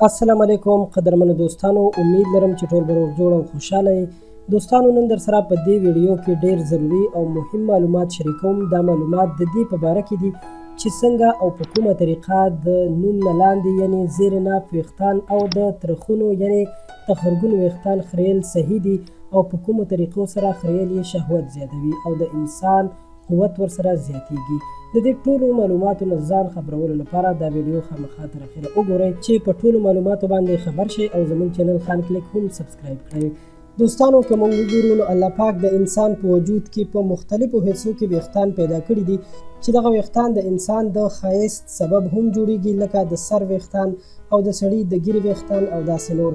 السلام علیکم قدرمنو دوستانو، امید لرم چې ټول به روغ جوړ او خوشاله یې. دوستانو، نن در سره په دې ویډیو کې ډیر ضروری او مهم معلومات شریکوم. دا معلومات د دې په باره کې دي چې څنګه او په کومه طریقه د نوم نه لاندې یعنی زیر ناف ویښتان او د ترخونو یعنی تخرګونو ویښتان خریل صحیح دي او په کومو طریقو سره خریل یې شهوت زیاتوي او د انسان قوت ورسره زیاتیږي. د دې ټولو معلوماتو نه ځان خبرولو لپاره دا ویډیو خامخا تر اخره وګورئ چې په ټولو معلوماتو باندې خبر شئ او زموږ چینل خان کلیک هم سبسکرایب کړئ. دوستانو، که موږ وګورو نو الله پاک د انسان په وجود کې په مختلفو حصو کې ویښتان پیدا کړي دي چې دغه ویښتان د انسان د ښایست سبب هم جوړیږي، لکه د سر ویښتان او د سړي د ګیرې ویښتان او داسې نور.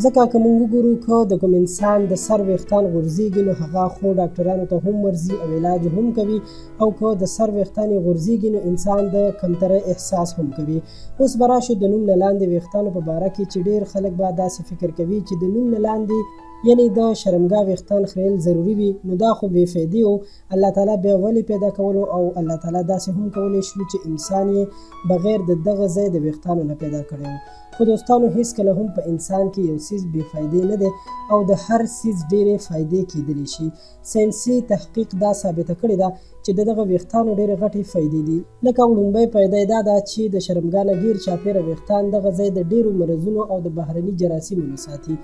ځکه که موږ وګورو که د کوم انسان د سر ویښتان غورځېږي نو هغه خو ډاکټرانو ته هم ورځي او علاج هم کوي، او که د سر ویښتان یې غورځېږي نو انسان د کمترۍ احساس هم کوي. اوس به راشو د نوم نه لاندې ویښتانو په باره کې چې ډېر خلک به داسې فکر کوي چې د نوم نه لاندې یعنی د شرمګاه ویښتان خریل ضروري وي، نو دا خو بې فایدې و. الله تعالی بیا ولې پیدا کولو او الله تعالی داسې هم کولی شو چې انسان یې بغیر د دغه ځای د ویښتانو نه پیدا کړی و. خو دوستانو، هیڅکله هم په انسان کې یو څیز بې فایدې نه دی او د هر څیز ډېرې فایدې کیدلی شي. ساینسي تحقیق دا ثابته کړې ده چې د دغه ویښتانو ډېرې غټې فایدې دي. لکه وړومبۍ فایده دا ده چې د شرمګاه نه ګیر چاپېره ویښتان دغه ځای د ډېرو مرضونو او د بهرني جراثیمو نه ساتي.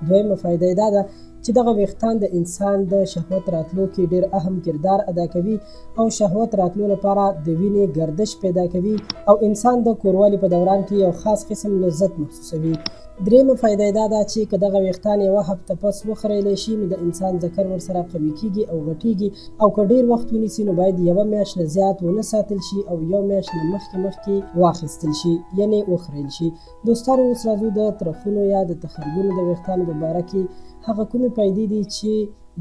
دویمه فایده دا ده چې دغه ویښتان د انسان د شهوت راتلو کې ډېر اهم کردار ادا کوي او شهوت راتلو لپاره د وینې گردش پیدا کوي او انسان د کوروالي په دوران کې یو خاص قسم لذت محسوسوي. درېیمه فایده دا ده چې که دغه ویښتان یوه هفته پس وخریلی شي نو د انسان ذکر ورسره قوي کیږي او غټیږي، او که ډېر وخت ونیسي نو باید یوه میاشت نه زیات ونه ساتل شي او یو میاشت نه مخکې واخیستل شي یعنې وخریل شي. دوستانو، اوس راځو د ترخونو یا د تخرګونو د ویښتانو په باره کې هغه کومې فایدې دي چې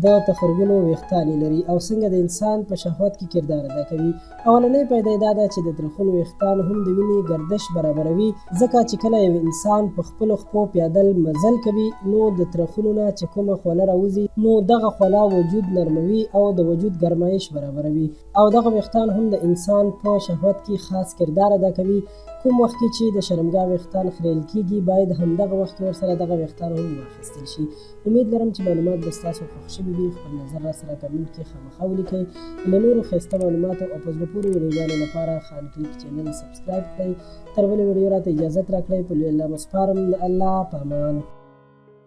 د تخرګونو ویښتان لري او څنګه د انسان په شهوت کې کردار ادا کوي. اولنۍ فایده دا ده چې د ترخونو ویښتان هم د وینې گردش برابروي، ځکه چې کله یو انسان په خپلو خپو پیادل مزل کوي نو د ترخونو نه چې کومه خوله راوځي نو دغه خوله وجود نرموي او د وجود ګرمایش برابروي، او دغه ویښتان هم د انسان په شهوت کې خاص کردار ادا کوي. کوم وخت کې چې د شرمګاه ویښتان خریل کیږي باید همدغه وخت کې ورسره دغه ویښتان هم واخیستل شي. امید لرم چې معلومات به ستاسو خوښ شوي وي. خپل نظر راسره کمنټ کې خامخا ولیکئ. له نورو ښایسته معلوماتو او په زړه پورې ویډیوګانو لپاره خان کلیک چینل سبسکرایب کړئ. تر بلې ویډیو راته اجازت راکړئ. په لوی الله مو سپارم. د الله په امان.